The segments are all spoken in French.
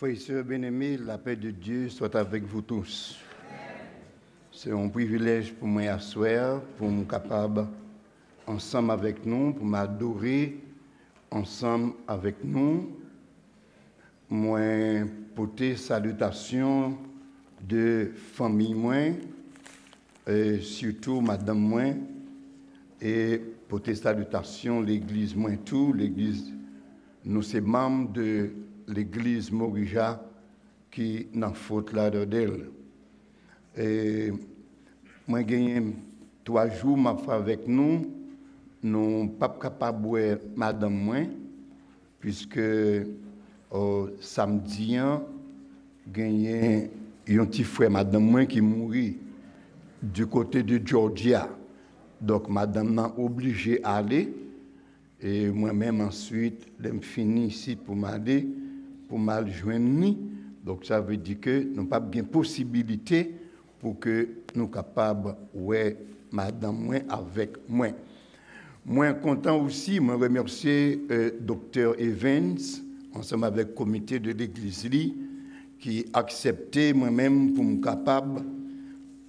Frères et sœurs bien-aimés, la paix de Dieu soit avec vous tous. C'est un privilège pour moi à soir, pour me capable ensemble avec nous, pour m'adorer ensemble avec nous. Moi, porter salutation de famille moi, et surtout madame moi, et porter salutation l'église moi tout, l'église, nous sommes membres de l'église Morija qui n'a faute là d'elle. Et moi gagné 3 jours m'a fait avec nous, nous pas capable voir madame moi puisque samedi gagné un petit frère madame moi qui mourit du côté de Georgia. Donc madame n'a obligé à aller et moi-même ensuite je fini ici pour m'aller pour mal joindre. Donc ça veut dire que nous pas bien possibilité pour que nous capables ouais madame moi avec moi. Moi content aussi, moi remercier docteur Evans ensemble avec le comité de l'église qui accepté moi-même pour me capable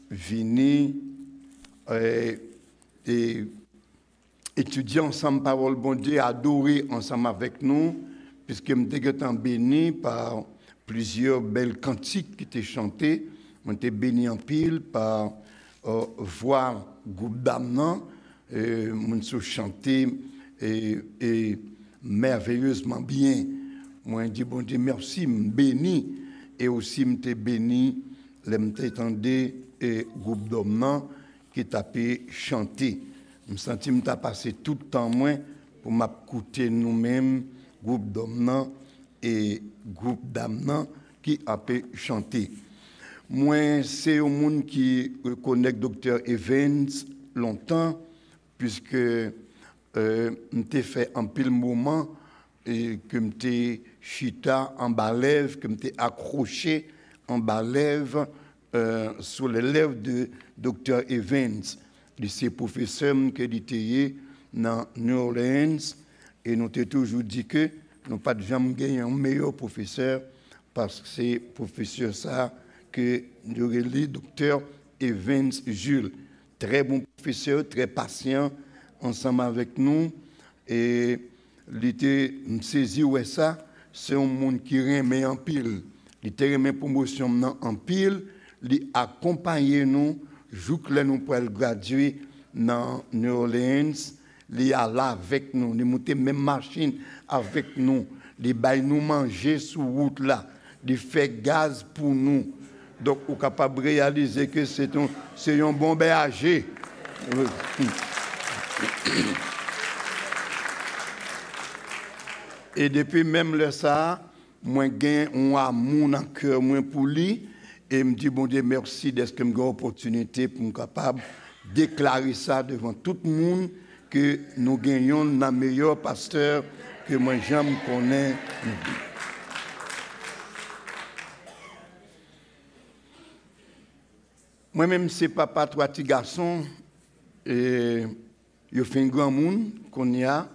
venir et étudier ensemble parole bon Dieu, adorer ensemble avec nous puisque me été béni par plusieurs belles cantiques qui étaient chantées, on était béni en pile par voir groupe d'âmes on se chanter et merveilleusement bien. Moi dis bon Dieu merci, me béni et aussi me béni l'entendé et groupe d'hommes qui tapé chanter. Me senti me t'a passé tout le temps moins pour m'écouter nous-mêmes groupe d'hommes et groupe d'âmes qui a pu chanter. Moi c'est au monde qui connaît docteur Evans longtemps puisque m'était fait un pile moment et que m'était chita en bas lèvres, que m'était accroché en bas lèvres sur les lèvres de docteur Evans, de ses professeurs qui étaient dans New Orleans et nous avons toujours dit que nous pas jamais gagné un meilleur professeur parce que c'est professeur ça que nous le docteur Evans Jules, très bon professeur, très patient ensemble avec nous et l'été saisi ouais ça c'est un monde qui remet en pile, il était remet promotion en pile, il accompagner nous jusqu'à nous pour graduer dans New Orleans, il est là avec nous, il monter même machine avec nous, il bail nous manger sur route là, il fait gaz pour nous. Donc on est capable de réaliser que c'est un bon berger. Et depuis même le ça, moi gain un amour dans cœur moi pour lui et me dit bon Dieu merci d'être que me une opportunité pour me capable déclarer ça devant tout le monde que nous gagnons le meilleur pasteur que moi jamais connais. Moi-même c'est papa 3 petits garçons et il fait un grand monde qu'on y a.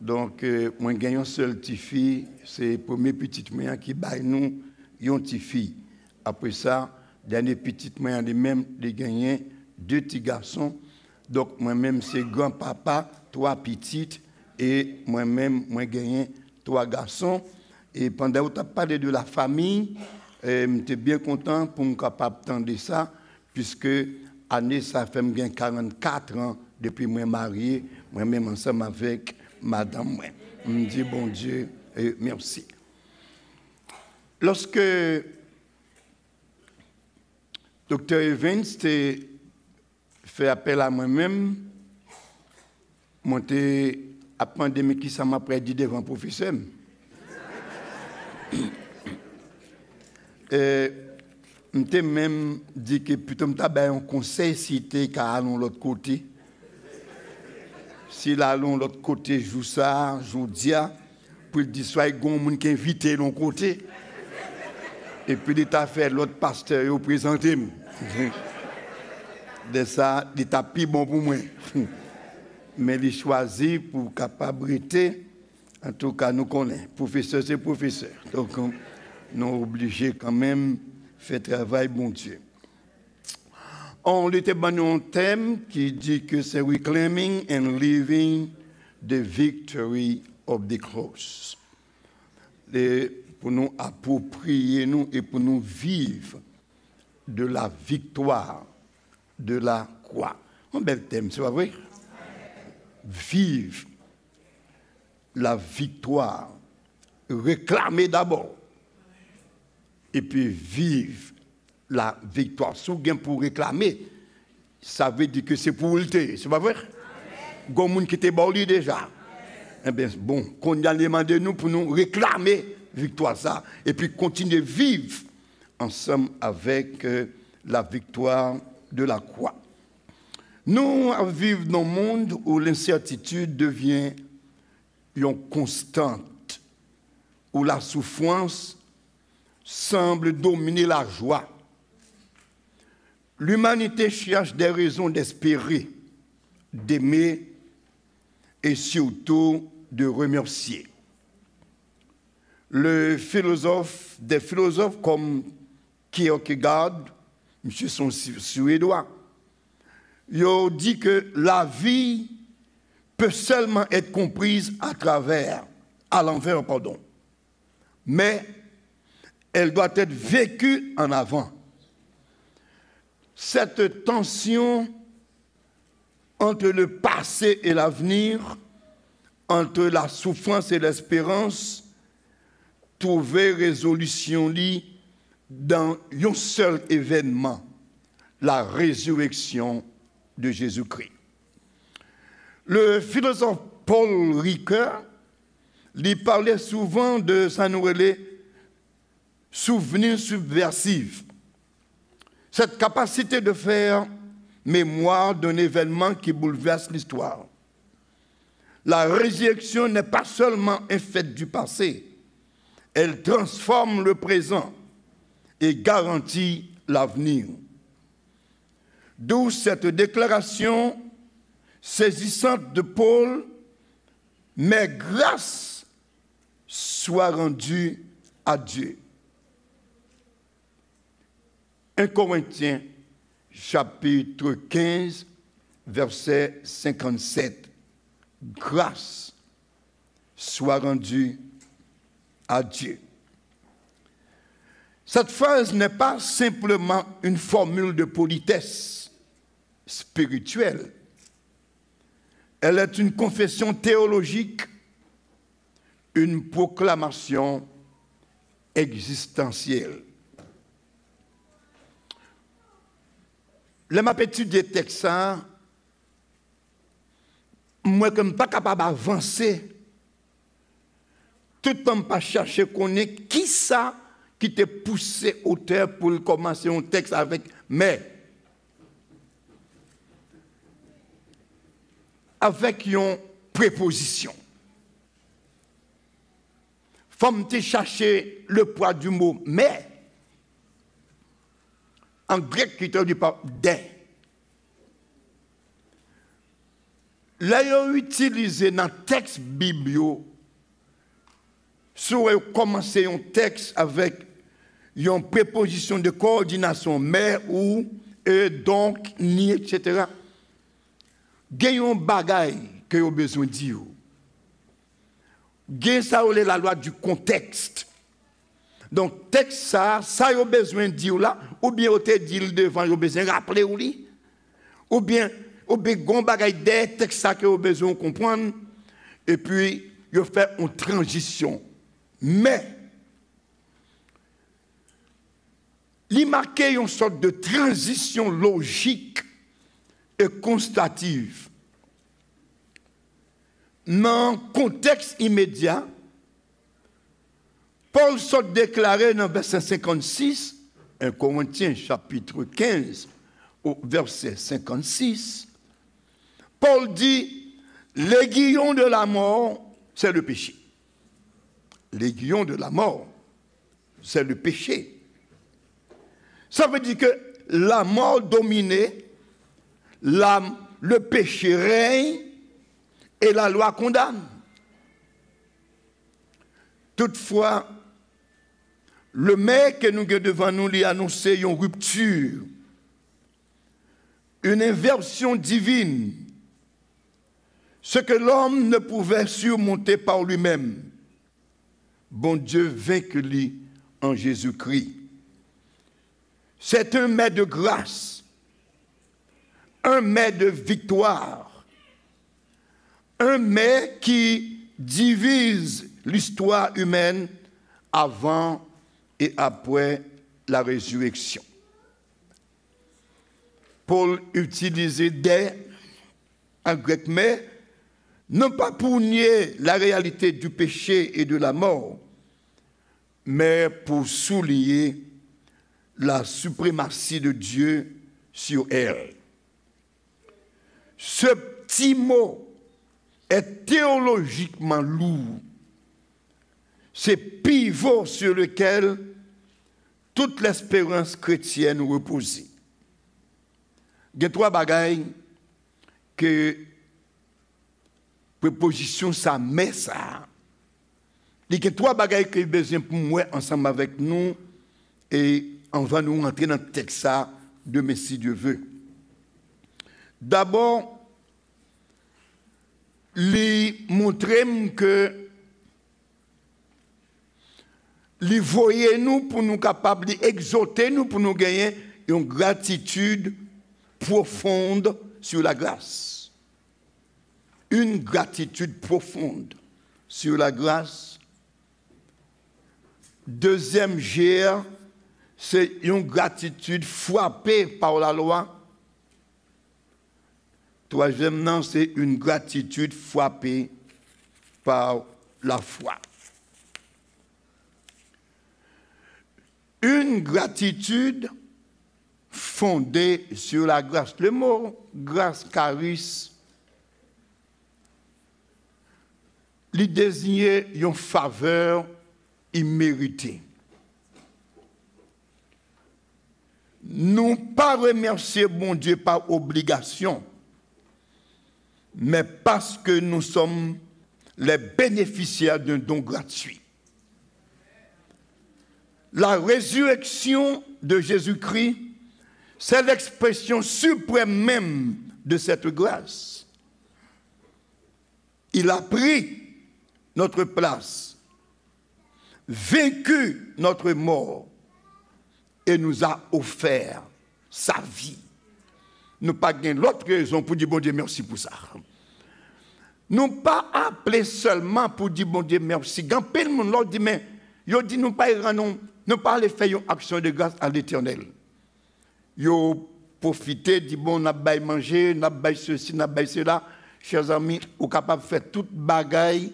Donc, moi, j'ai une seule petite fille, c'est la première petite mère qui baille nous une petite fille. Après ça, dernière petite mère, j'ai gagné 2 petits garçons. Donc, moi-même, c'est grand-papa, 3 petites, et moi-même, j'ai gagné 3 garçons. Et pendant que tu as parlé de la famille, j'étais bien content pour me capable d'entendre ça, puisque année, ça fait 44 ans depuis que je suis marié, moi-même ensemble avec madame, je me dis bon Dieu, merci. Lorsque docteur Evans fait appel à moi-même, monter à pandémie qui ça m'a prédit devant le professeur. Je même dit que plutôt un conseil cité qu'à aller de l'autre côté. Si l'allons de l'autre côté, joue ça, joue dia, pour dire soit il y a un monde qui invite de l'autre côté, et puis il t'a fait l'autre pasteur au présenter. De ça, il t'a plus bon pour moi. Mais il choisit pour capabilité, en tout cas nous connaissons. Professeur, c'est professeur. Donc, nous obligés quand même faire travail, bon Dieu. On était dans un thème qui dit que c'est reclaiming and living the victory of the cross. Pour nous approprier nous et pour nous vivre de la victoire de la croix. Un bel thème, c'est pas vrai? Vive la victoire, réclamer d'abord, et puis vive la victoire. Si vous avez pour réclamer, ça veut dire que c'est pour le thé, c'est pas vrai? Il y a des gens qui étaient borlés déjà. Eh bien, bon, qu'on a demandé nous pour nous réclamer victoire ça, et puis continuer à vivre ensemble avec la victoire de la croix. Nous vivons dans un monde où l'incertitude devient une constante, où la souffrance semble dominer la joie. L'humanité cherche des raisons d'espérer, d'aimer et surtout de remercier. Des philosophes comme Kierkegaard, monsieur son suédois, ils ont dit que la vie peut seulement être comprise à l'envers, mais elle doit être vécue en avant. Cette tension entre le passé et l'avenir, entre la souffrance et l'espérance, trouver résolution dans un seul événement, la résurrection de Jésus-Christ. Le philosophe Paul Ricoeur lui parlait souvent de sa nouvelle souvenir subversif. Cette capacité de faire mémoire d'un événement qui bouleverse l'histoire. La résurrection n'est pas seulement un fait du passé, elle transforme le présent et garantit l'avenir. D'où cette déclaration saisissante de Paul, mais grâce soit rendue à Dieu. 1 Corinthiens, chapitre 15, verset 57. Grâce soit rendue à Dieu. Cette phrase n'est pas simplement une formule de politesse spirituelle. Elle est une confession théologique, une proclamation existentielle. Les m'appétit des textes, moi, comme pas capable d'avancer, tout le temps pas chercher qu'on est qui ça qui t'a poussé auteur pour commencer un texte avec mais. Avec une préposition. Faut me chercher le poids du mot mais. En grec, qui traduit par des. Là, ils ont utilisé dans le texte biblique, si vous commencez un texte avec une préposition de coordination, mais ou, et donc, ni, etc. Il y a un bagage que vous avez besoin de dire. Il y a la loi du contexte. Donc, texte ça vous avez besoin de dire là, ou bien vous avez dit devant, vous avez besoin de rappeler ou li, ou bien gon bagay des textes ça que vous avez besoin de comprendre, et puis vous faites une transition. Mais, il marque une sorte de transition logique et constative. Dans le contexte immédiat, Paul s'est déclaré dans le verset 56, 1 Corinthiens chapitre 15, au verset 56, Paul dit, l'aiguillon de la mort, c'est le péché. L'aiguillon de la mort, c'est le péché. Ça veut dire que la mort dominait, le péché règne et la loi condamne. Toutefois, Le mec que nous avons devant nous lui annonce une rupture, une inversion divine, ce que l'homme ne pouvait surmonter par lui-même. Bon Dieu vaincu lui en Jésus-Christ. C'est un mets de grâce, un mets de victoire, un mets qui divise l'histoire humaine avant et après la résurrection. Paul utilisait des en grec, mais non pas pour nier la réalité du péché et de la mort, mais pour souligner la suprématie de Dieu sur elle. Ce petit mot est théologiquement lourd. C'est pivot sur lequel toute l'espérance chrétienne repose. Il y a trois bagailles que préposition ça met ça. Il y a trois bagailles que j'ai besoin pour moi ensemble avec nous et on va nous rentrer dans le texte ça demain si Dieu veut. D'abord, lui montrer que lui voyez nous pour nous capables d'exhorter nous pour nous gagner une gratitude profonde sur la grâce. Une gratitude profonde sur la grâce. Deuxième gère, c'est une gratitude frappée par la loi. Troisièmement, c'est une gratitude frappée par la foi. Une gratitude fondée sur la grâce. Le mot grâce, charis, il désignait une faveur imméritée. Nous pas remercier bon Dieu par obligation, mais parce que nous sommes les bénéficiaires d'un don gratuit. La résurrection de Jésus-Christ, c'est l'expression suprême même de cette grâce. Il a pris notre place, vaincu notre mort et nous a offert sa vie. Nous n'avons pas l'autre raison pour dire bon Dieu merci pour ça. Nous pas appelé seulement pour dire bon Dieu merci. Quand le monde leur dit mais yo dit nous pas aller faire une action de grâce à l'Éternel. Yo profiter dit bon n'a pas manger, n'a pas ceci, n'a pas cela. Chers amis, vous capable de faire toute bagaille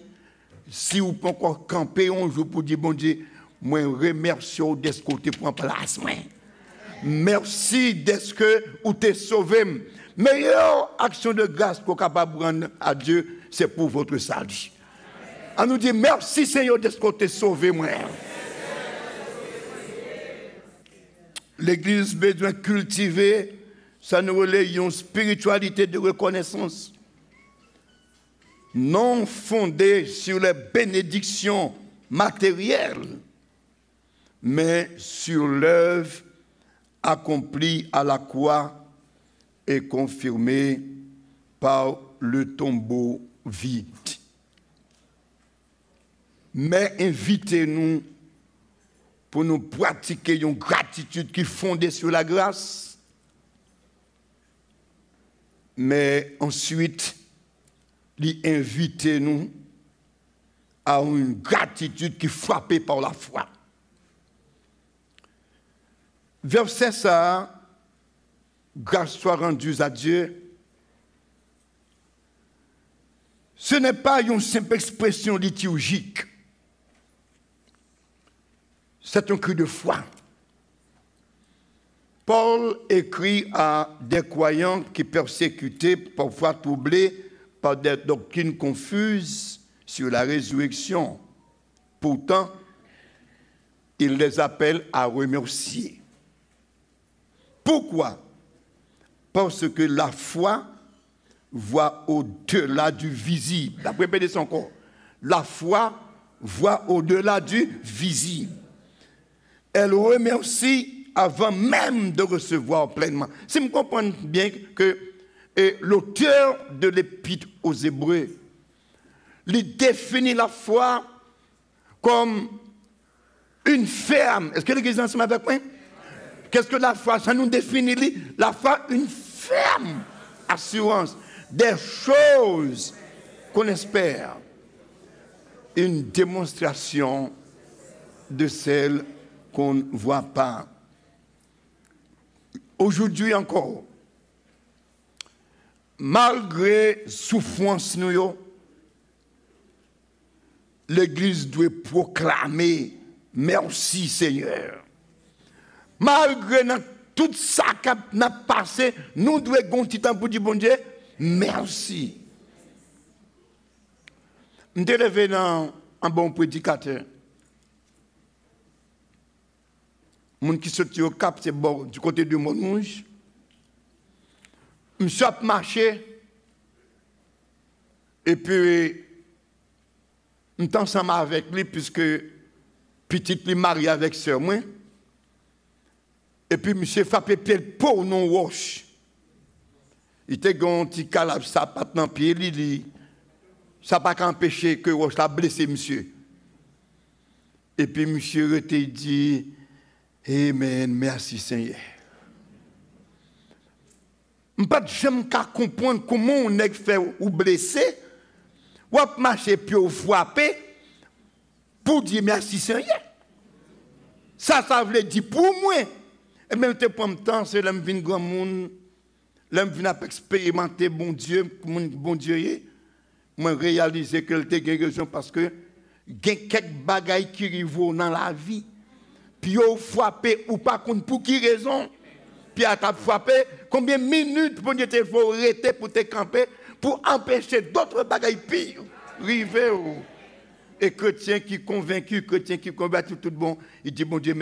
si vous pouvez encore camper un jour pour dire bon Dieu, moi remercie de ce côté pour en place. Merci d'être que vous t'es sauvé. Meilleure action de grâce qu'on est capable de rendre à Dieu, c'est pour votre salut. On nous dit merci Seigneur d'être que t'es sauvé moi. L'Église besoin de cultiver, ça nous relève une spiritualité de reconnaissance. Non fondée sur les bénédictions matérielles, mais sur l'œuvre accomplie à la croix et confirmée par le tombeau vide. Mais invitez-nous pour nous pratiquer une gratitude qui est fondée sur la grâce, mais ensuite, invitez-nous à une gratitude qui est frappée par la foi. Verset ça, grâce soit rendue à Dieu. Ce n'est pas une simple expression liturgique. C'est un cri de foi. Paul écrit à des croyants qui persécutés, parfois troublés par des doctrines confuses sur la résurrection. Pourtant, il les appelle à remercier. Pourquoi? Parce que la foi voit au-delà du visible. Répétez son corps. La foi voit au-delà du visible. elle remercie avant même de recevoir pleinement. Si vous comprenez bien que l'auteur de l'Épître aux Hébreux, il définit la foi comme une ferme. Est-ce que l'Église est ensemble avec moi? Qu'est-ce que la foi? Ça nous définit la foi, une ferme assurance des choses qu'on espère. Une démonstration de celles qu'on ne voit pas. Aujourd'hui encore, malgré souffrance nous, l'Église doit proclamer merci Seigneur. Malgré tout ça qui a passé, nous devons avoir un petit temps pour dire bon Dieu, merci. Je suis levé dans un bon prédicateur. Moun qui sorti au Cap, c'est bon, du côté du Montmouche. Je suis marché. Et puis, je suis ensemble avec lui, puisque petite lui marié avec sœur moi. Et puis, monsieur frappé pied pour non roche. Il était un petit calabre, ça pas dans pied, ça n'a pas empêché que roche l'a blessé, monsieur. Et puis, monsieur était dit, Amen, merci Seigneur. Je ne peux jamais comprendre comment on est fait ou blessé, ou marcher puis ou frapper pour dire merci Seigneur. Ça veut dire pour moi. Et même pour le temps, c'est l'homme vient grand monde, l'homme vient expérimenter bon Dieu, moi réaliser que tu as raison parce que il y a quelques bagailles qui arrivent dans la vie. Puis vous frappez ou pas pour qui raison? Puis à ta frappé, combien de minutes pour te faut arrêter pour te camper pour empêcher d'autres bagailles pires arriver. Et chrétien qui convaincu, chrétien qui combattu tout bon, il dit bon Dieu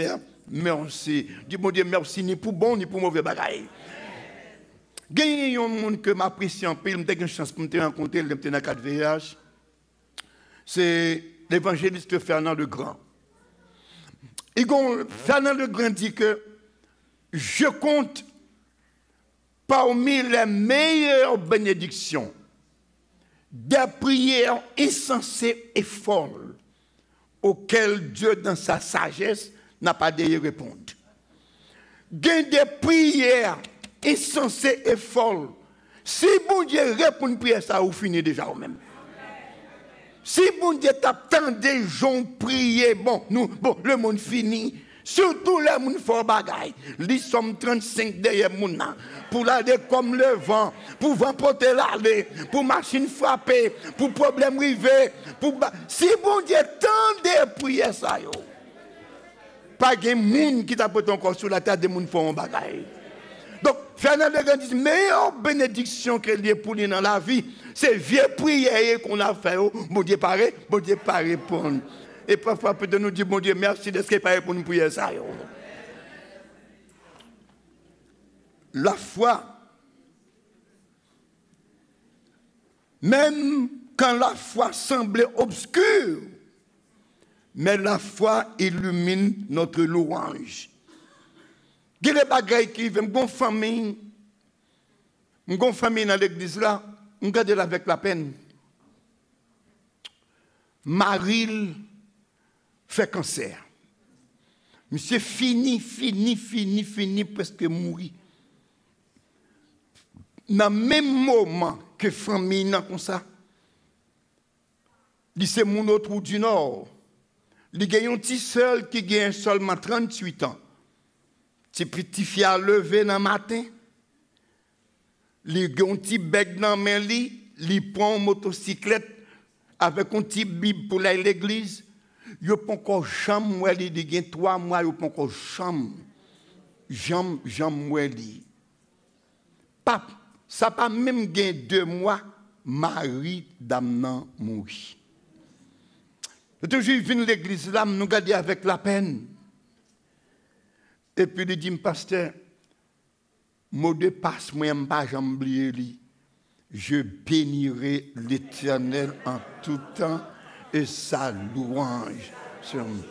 merci. Il dit bon Dieu merci ni pour bon ni pour mauvais bagaille. Il y a un monde que m'apprécie en pile, j'ai une chance pour me rencontrer, je suis dans 4 VH. C'est l'évangéliste Fernand Legrand. Fernand Legrand dit que je compte parmi les meilleures bénédictions des prières insensées et folles auxquelles Dieu, dans sa sagesse, n'a pas de répondre. Il y a des prières insensées et folles. Si bon Dieu répond à une prière, ça vous finit déjà au même. Si bon Dieu t'attend des gens prier, le monde finit. Surtout les gens font bagaille. Ils sont 35 derrière moun pour l'aller comme le vent, pour vent porter l'aller, pour machine frapper, pour problème river. Si bon Dieu tend des prières, ça yo. Pas de monde qui t'a porté encore sur la terre, des gens font bagaille. Donc, Fernand Legrand dit, meilleure bénédiction qu'il y ait pour lui dans la vie, c'est vieux prières qu'on a fait. Bon Dieu pas répondre. Et parfois, peut-être nous dire, bon Dieu, merci de ce qu'il pas répondre pour prière ça. La foi, même quand la foi semblait obscure, mais la foi illumine notre louange. Il y a des bagailles qui vivent, une famille dans l'église là, on garde avec la peine. Marie fait cancer. Monsieur fini, presque mourir. Dans le même moment que la famille n'a comme ça, c'est mon autre du Nord. Il y a un petit seul qui a seulement 38 ans. Petit petit fier levé dans le matin. Il y a un petit bec dans la main, il prend une motocyclette avec un petit bible pour aller à l'église. Il n'y a pas encore chambre, il y a 3 mois, il n'y a pas encore chambre. Jambe, Pape, ça n'a pas même gagné 2 mois, Marie d'Amnan mourit. Toujours il vient à l'église là, nous garder avec la peine. Et puis il dit, pasteur, mot de passe, moi, je ne pas oublier. Je bénirai l'Éternel en tout temps et sa louange sur moi.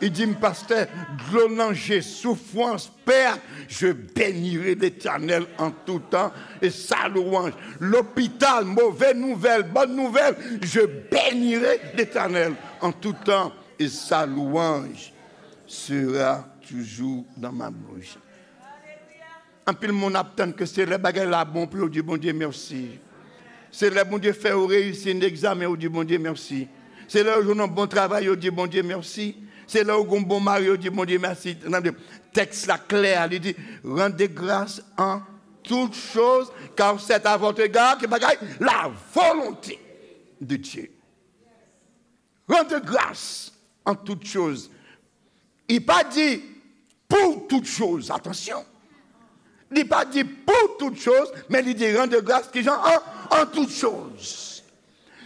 Il dit, pasteur, glolanger, souffrance, père, je bénirai l'Éternel en tout temps et sa louange. L'hôpital, mauvaise nouvelle, bonne nouvelle, je bénirai l'Éternel en tout temps et sa louange sera toujours dans ma bouche. En plus, mon attend que c'est le bagage là bon pour dire bon Dieu merci. C'est le bon Dieu fait réussir un examen, on dit bon Dieu merci. C'est là où on a un bon travail, on dit bon Dieu merci. C'est là où on a un bon mari, on dit bon Dieu merci. Texte là clair, il dit rendez grâce en toutes choses, car c'est à votre égard que bagaille la volonté de Dieu. Rendez grâce en toutes choses. Il n'a pas dit pour toutes choses, attention. Il n'a pas dit pour toutes choses, mais il dit rendez grâce qui genre en toutes choses.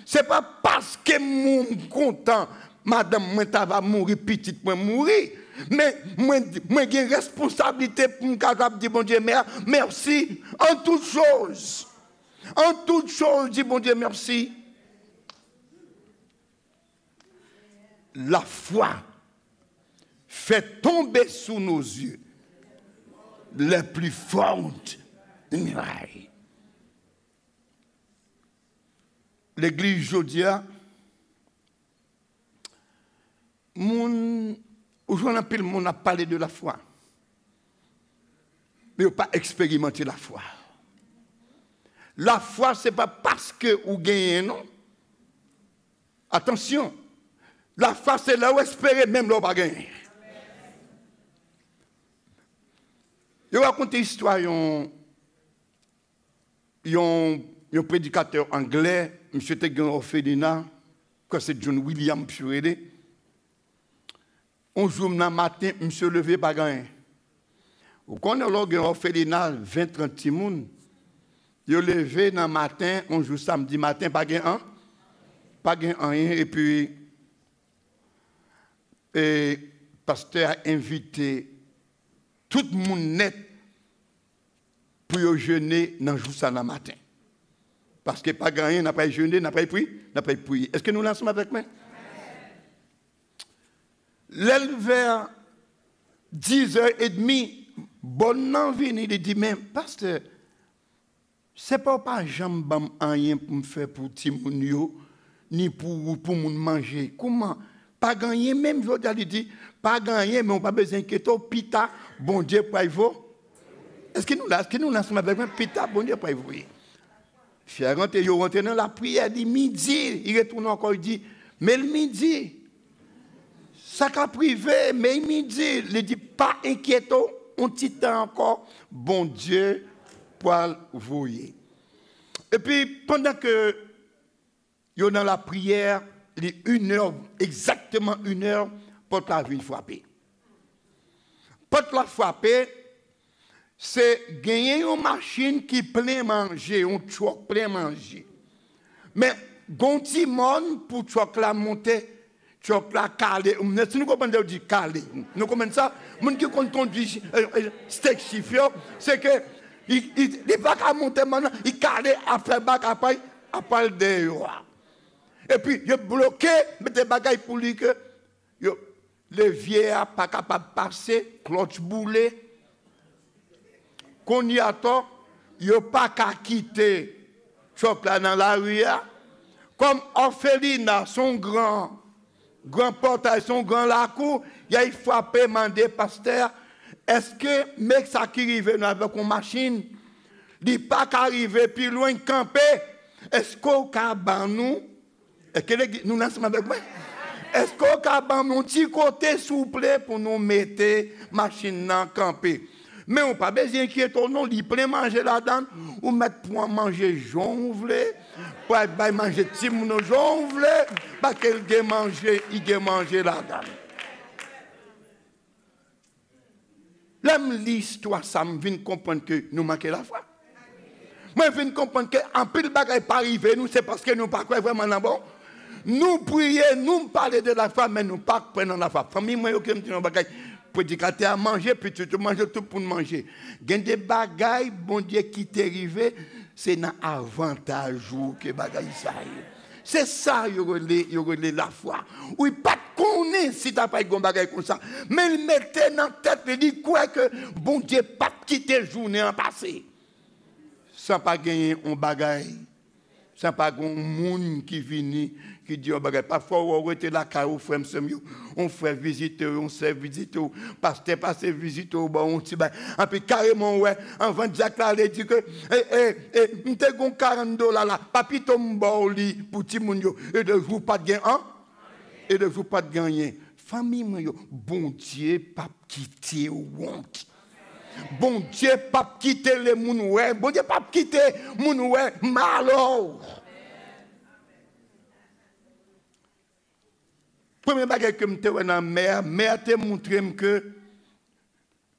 Ce n'est pas parce que je suis content, madame, moi, va mourir, petite, moi, mourir. Mais moi, j'ai une responsabilité pour me dire, bon Dieu, merci en toutes choses. En toutes choses, dis bon Dieu, merci. La foi fait tomber sous nos yeux les plus fortes murailles. L'église Jodia, aujourd'hui, le monde a parlé de la foi. Mais on n'a pas expérimenté la foi. La foi, ce n'est pas parce que vous gagnez, non. Attention. La foi, c'est là où espérer, même là où pas gagner. Je vais raconter l'histoire d'un prédicateur anglais, M. Tegan orphelinat, que c'est John William Purede. Un jour, dans le matin, M. levé pas gagné. Vous connaissez l'orphelinat orphelinat 20-30 personnes. Il est levé dans le matin, un jour samedi matin, pas gagné un. Pas gagné rien. Et puis, le pasteur a invité tout le monde net pour jeûner dans le jour ça dans le matin. Parce que pas gagné, n'a pas jeûné, n'a pas prié, n'a pas prié. Est-ce que nous lançons avec moi? Vers 10h30, bon an venu, il dit, mais pasteur, c'est pas jambam rien pour me faire pour Timounio, ni pour moun manger. Comment? Pas gagné, même je dit, pas gagné, mais on n'a pas besoin que toi, pita, bon Dieu, pour vous. Est-ce que nous lançons avec moi, pita, bon Dieu, pour vous? Si il rentre dans la prière, il midi, il retourne encore, il dit, mais le midi, ça qu'a privé, mais il midi, il dit, pas inquiétons, on titan encore, bon Dieu, pour vous. Et puis, pendant que il est dans la prière, il est 1 heure, exactement 1 heure, porte la vie frappée. Porte la frappée, c'est gagner une machine qui plein manger, un choc plein manger. Mais, gonti monde pour choc la monter, choc la calé. Si nous comprenons dire calé, nous comprenons ça, moun qui conduit steak chiffre, c'est que il va pas monter maintenant, il calé après bac après de roi. Et puis, il bloqué, mais des bagailles pour lui que le vieillard pas capable de passer, cloche boulet. Qu'on y attend, il n'a pas qu'à quitter Chopla dans la rue. Comme orphelinat, son grand portail, son grand lacour, il a frappé, mandé pasteur, est-ce que mec ça qui arrive avec une machine, il n'a pas qu'à arriver plus loin camper, est-ce qu'on peut nous, est-ce que nous n'en sommes avec moi? Est-ce qu'on peut nous un petit côté souple pour nous mettre machine dans camper? Mais on n'a pas besoin d'inquiéter, non, il peut manger là-dedans, ou mettre pour manger jaune, pour manger petit moun jaune, parce qu'il a mangé, là-dedans. L'aime l'histoire, ça me vient comprendre que nous manquons la foi. Moi, je viens comprendre qu'en plus de bagaille pas arrivé, nous, c'est parce que nous ne pas vraiment dans bon. Nous prions, nous parlons de la foi, mais nous ne pas prenons la foi. Famille, moi, je me dis, bagaille. Prédicateur à manger, puis tu manges tout pour manger. Il y a des bagailles, bon Dieu, qui t'est arrivé, c'est un avantage que bagaille ça. C'est ça, il y a la foi. Oui, pas de connaît si tu n'as pas un bagage comme ça. Mais il mettait dans la tête, il dit quoi que bon Dieu pas quitter la journée en passé. Sans pas gagner un bagage. Sans pas un monde qui vient, qui dit un bagage. Parfois, on était là, frère, on fait visiter, on sait visiter, pasteur passe visiter, on petit bagage. Et puis carrément, ouais, avant Jacques là, il dit que, nous avons $40 là, papi tombe pour petit monde, et de vous pas de gain, hein? Et de vous pas de gagner. Famille, bon Dieu, pas quitter ou honte. Bon Dieu, pas quitter les mounouais. Bon Dieu, pas quitter les mounouais. Malheur. Premier bagage que je te vois dans la mère te montre que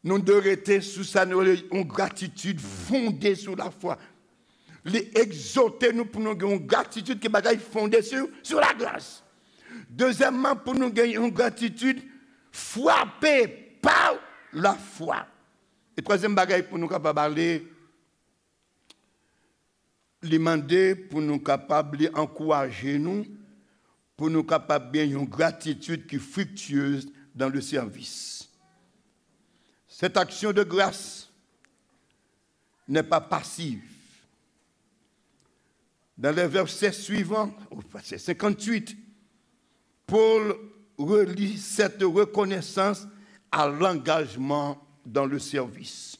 nous devons rester sous sa gratitude fondée sur la foi. Les exhorter nous pour nous avoir une gratitude qui est fondée sur la grâce. Deuxièmement, pour nous gagner une gratitude frappée par la foi. Et troisième bagaille pour nous capables parler, demander pour nous capables encourager nous, pour nous capables bien une gratitude qui est fructueuse dans le service. Cette action de grâce n'est pas passive. Dans les versets suivants, au verset 58, Paul relie cette reconnaissance à l'engagement dans le service.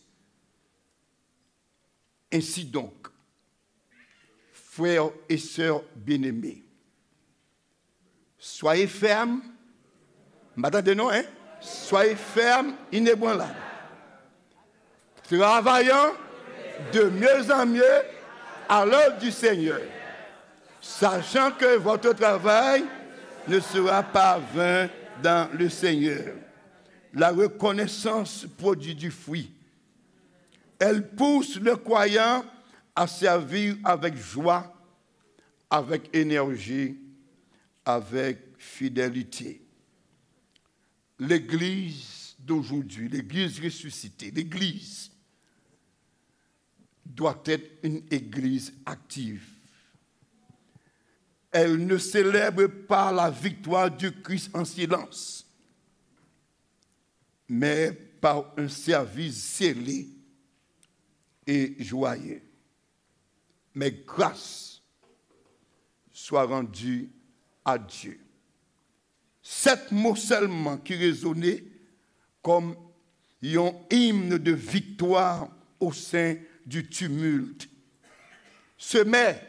Ainsi donc, frères et sœurs bien-aimés, soyez fermes, m'attendez non, hein? Soyez fermes, inébranlables, travaillant de mieux en mieux à l'œuvre du Seigneur, sachant que votre travail ne sera pas vain dans le Seigneur. La reconnaissance produit du fruit. Elle pousse le croyant à servir avec joie, avec énergie, avec fidélité. L'Église d'aujourd'hui, l'Église ressuscitée, l'Église doit être une Église active. Elle ne célèbre pas la victoire du Christ en silence, mais par un service scellé et joyeux. Mais grâce soit rendue à Dieu. 7 mots seulement qui résonnaient comme un hymne de victoire au sein du tumulte. Ce mais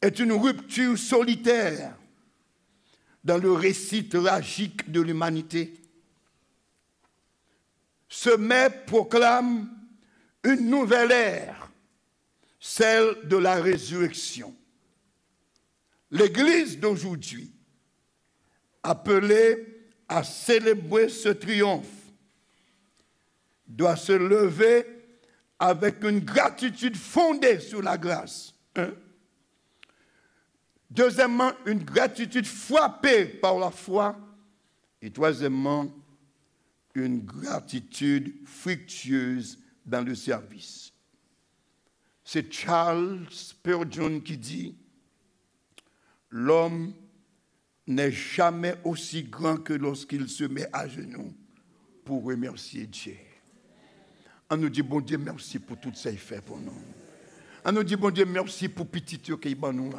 est une rupture solitaire dans le récit tragique de l'humanité. Ce mais proclame une nouvelle ère, celle de la résurrection. L'Église d'aujourd'hui, appelée à célébrer ce triomphe, doit se lever avec une gratitude fondée sur la grâce. Deuxièmement, une gratitude frappée par la foi. Et troisièmement, une gratitude fructueuse dans le service. C'est Charles Spurgeon qui dit « L'homme n'est jamais aussi grand que lorsqu'il se met à genoux pour remercier Dieu. » On nous dit, bon Dieu, merci pour tout ça qu'il fait pour nous. On nous dit, bon Dieu, merci pour petit Dieu qui est bon nous.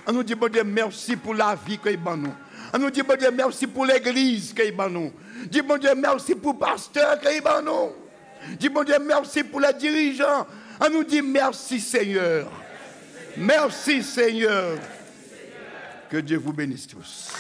On nous dit, bon Dieu, merci pour la vie qui est bon nous. On nous dit, bon Dieu, merci pour l'église qui est bon nous. Dis, bon Dieu, merci pour le pasteur qui est bon nous. Dis, bon Dieu, merci pour les dirigeants. On nous dit, merci Seigneur. Merci Seigneur. Que Dieu vous bénisse tous.